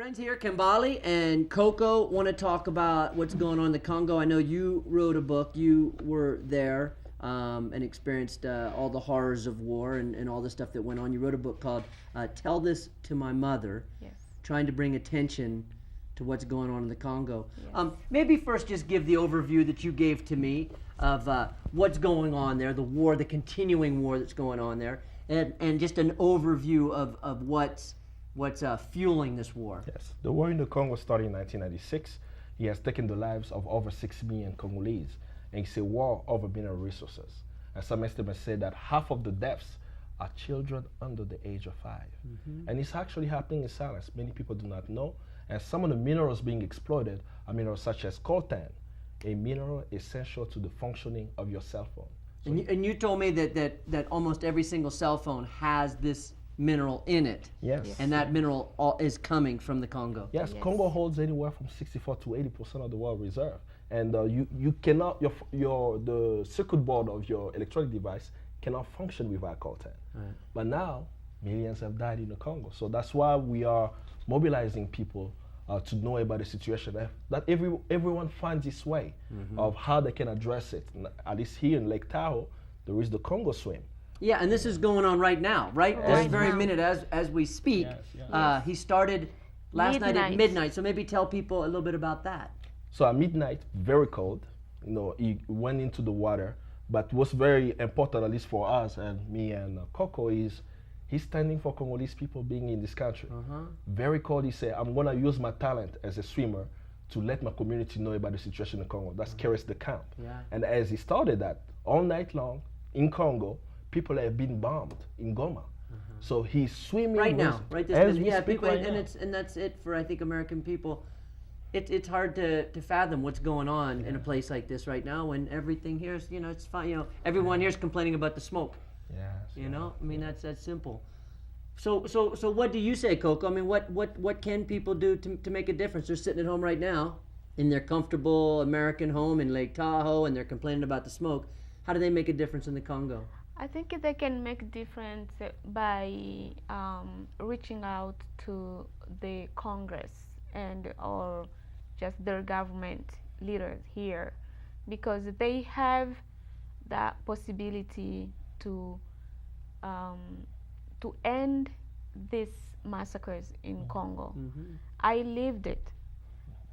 Friends here, Kambali and Coco, want to talk about what's going on in the Congo. I know you wrote a book. You were there and experienced all the horrors of war and all the stuff that went on. You wrote a book called Tell This to My Mother, Yes. trying to bring attention to what's going on in the Congo. Yes. Maybe first just give the overview that you gave to me of what's going on there, the war, the continuing war that's going on there, and just an overview of what's fueling this war. Yes, the war in the Congo started in 1996. It has taken the lives of over 6 million Congolese, and it's a war over mineral resources. And some estimates say that half of the deaths are children under the age of 5. Mm-hmm. And it's actually happening in silence. Many people do not know. And some of the minerals being exploited are minerals such as coltan, a mineral essential to the functioning of your cell phone. So And you told me that almost every single cell phone has this mineral in it. yes. Yes. And that mineral is coming from the Congo. Yes, Yes. Congo holds anywhere from 64 to 80% of the world reserve, and you cannot the circuit board of your electronic device cannot function without coltan. Right. But now millions have died in the Congo, so that's why we are mobilizing people to know about the situation. That everyone finds its way of how they can address it. At least here in Lake Tahoe, there is the Congo swim. Yeah, and this is going on right now, right? This Right very now. minute as we speak. Yes, yes. He started last night at Midnight. midnight, so maybe tell people a little bit about that. So at midnight, very cold, he went into the water. But what's very important, at least for us and me and Coco, is he's standing for Congolese people being in this country. Very cold, he said, I'm gonna use my talent as a swimmer to let my community know about the situation in Congo. That's Keres the camp. Yeah. And as he started that, all night long in Congo, people have been bombed in Goma. So he's swimming Right now, with- right this as minute. we Yeah, speak people, right and now. that's it for I think American people. It's hard to fathom what's going on in a place like this right now when everything here is it's fine. Everyone here is complaining about the smoke. Yes, I mean that's simple. So what do you say, Coco? I mean, what can people do to make a difference? They're sitting at home right now in their comfortable American home in Lake Tahoe, and they're complaining about the smoke. How do they make a difference in the Congo? I think they can make a difference by reaching out to the Congress or just their government leaders here, because they have that possibility to end these massacres in Congo. I lived it.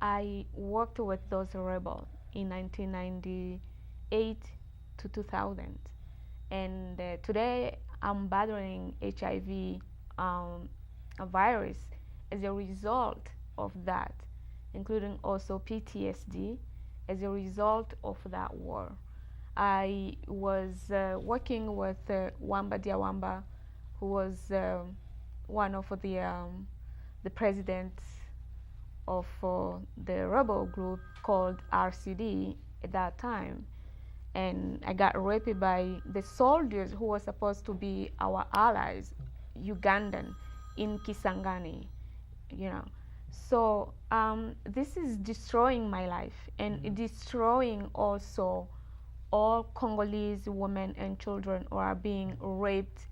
I worked with those rebels in 1998 to 2000. And today I'm battling HIV virus as a result of that, including also PTSD as a result of that war. I was working with Wamba Diawamba, who was one of the presidents of the rebel group called RCD at that time. And I got raped by the soldiers who were supposed to be our allies, Ugandan, in Kisangani, So this is destroying my life and destroying also all Congolese women and children who are being raped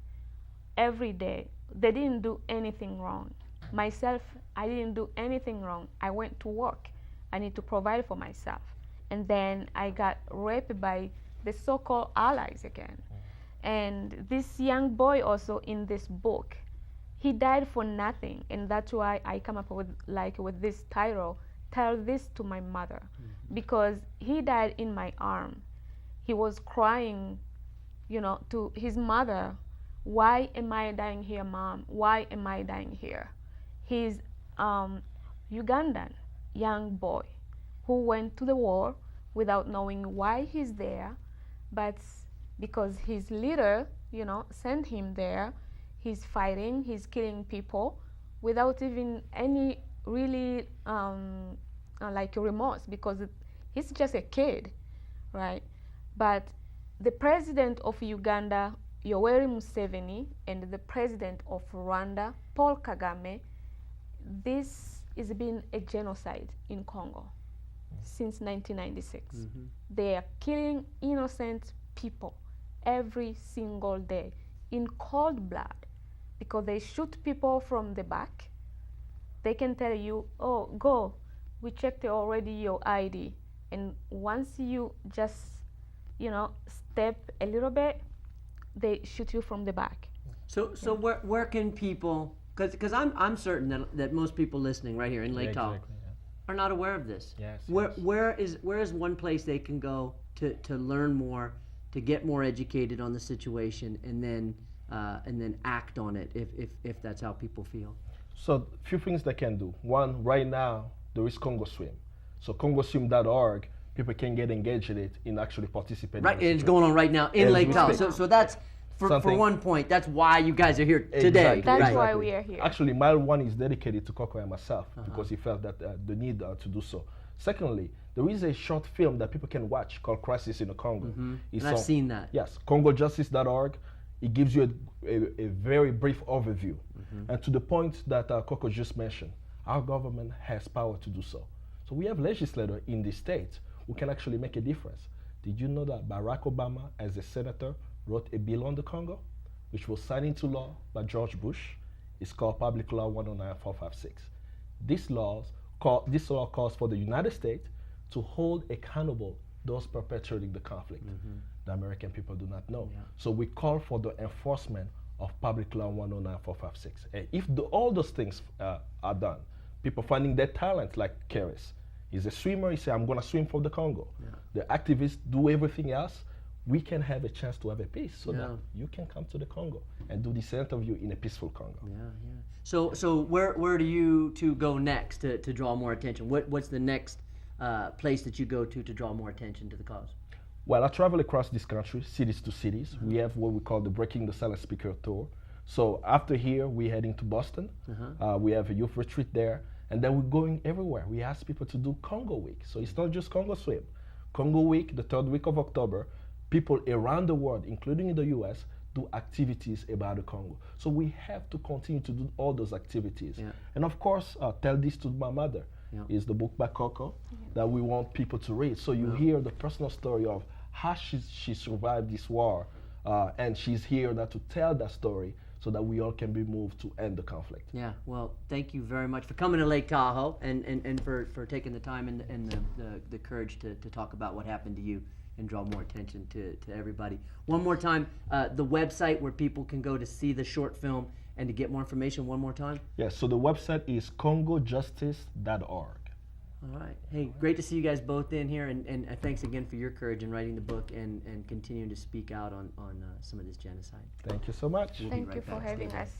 every day. They didn't do anything wrong. Myself, I didn't do anything wrong. I went to work. I need to provide for myself. And then I got raped by the so-called allies again. And this young boy also in this book, he died for nothing. And that's why I come up with this title, Tell This to My Mother. Because he died in my arm. He was crying, to his mother, why am I dying here, Mom? Why am I dying here? He's Ugandan young boy who went to the war without knowing why he's there, but because his leader, sent him there, he's fighting, he's killing people without even any really remorse, because he's just a kid, right? But the president of Uganda, Yoweri Museveni, and the president of Rwanda, Paul Kagame, this has been a genocide in Congo since 1996. They are killing innocent people every single day in cold blood, because they shoot people from the back, they can tell you, oh, go, we checked already your ID. And once you just, step a little bit, they shoot you from the back. So where can people, because I'm certain that most people listening right here in Lake Tahoe are not aware of this. Yes, Where is one place they can go to learn more, to get more educated on the situation, and then act on it if that's how people feel? So a few things they can do. One, right now there is Congo Swim. So congoswim.org, people can get engaged in it and actually participate. Right, it's going on right now in As Lake we Tahoe. speak. So that's for one point. That's why you guys are here today. Exactly. That's right? why we are here. Actually, mile one is dedicated to Coco and myself because he felt that the need to do so. Secondly, there is a short film that people can watch called Crisis in the Congo. It's And I've seen that. Yes, congojustice.org. It gives you a very brief overview. And to the point that Coco just mentioned, our government has power to do so. So we have legislators in the state who can actually make a difference. Did you know that Barack Obama, as a senator, wrote a bill on the Congo, which was signed into law by George Bush? It's called Public Law 109456. This law calls for the United States to hold accountable those perpetrating the conflict. The American people do not know. Yeah. So we call for the enforcement of Public Law 109456. And if all those things are done, people finding their talent, like Karis, he's a swimmer, he said, I'm going to swim for the Congo. Yeah. The activists do everything else. We can have a chance to have a peace so that you can come to the Congo and do this interview in a peaceful Congo. Yeah. So where do you two go next to draw more attention? What's the next place that you go to draw more attention to the cause? Well, I travel across this country, cities to cities. We have what we call the Breaking the Silent Speaker Tour. So after here, we're heading to Boston. We have a youth retreat there. And then we're going everywhere. We ask people to do Congo Week. So it's not just Congo Swim. Congo Week, the 3rd week of October, people around the world, including in the US, do activities about the Congo. So we have to continue to do all those activities. Yeah. And of course, tell this to my mother. Yeah. Is the book by Coco that we want people to read. So you hear the personal story of how she survived this war, and she's here now to tell that story so that we all can be moved to end the conflict. Yeah, well, thank you very much for coming to Lake Tahoe and for taking the time and the courage to talk about what happened to you and draw more attention to everybody. One more time, the website where people can go to see the short film and to get more information one more time. Yes, so the website is congojustice.org. All right. Hey, great to see you guys both in here, and thanks again for your courage in writing the book and continuing to speak out on some of this genocide. Thank you so much. We'll be Thank right you for back. Stay having there. us.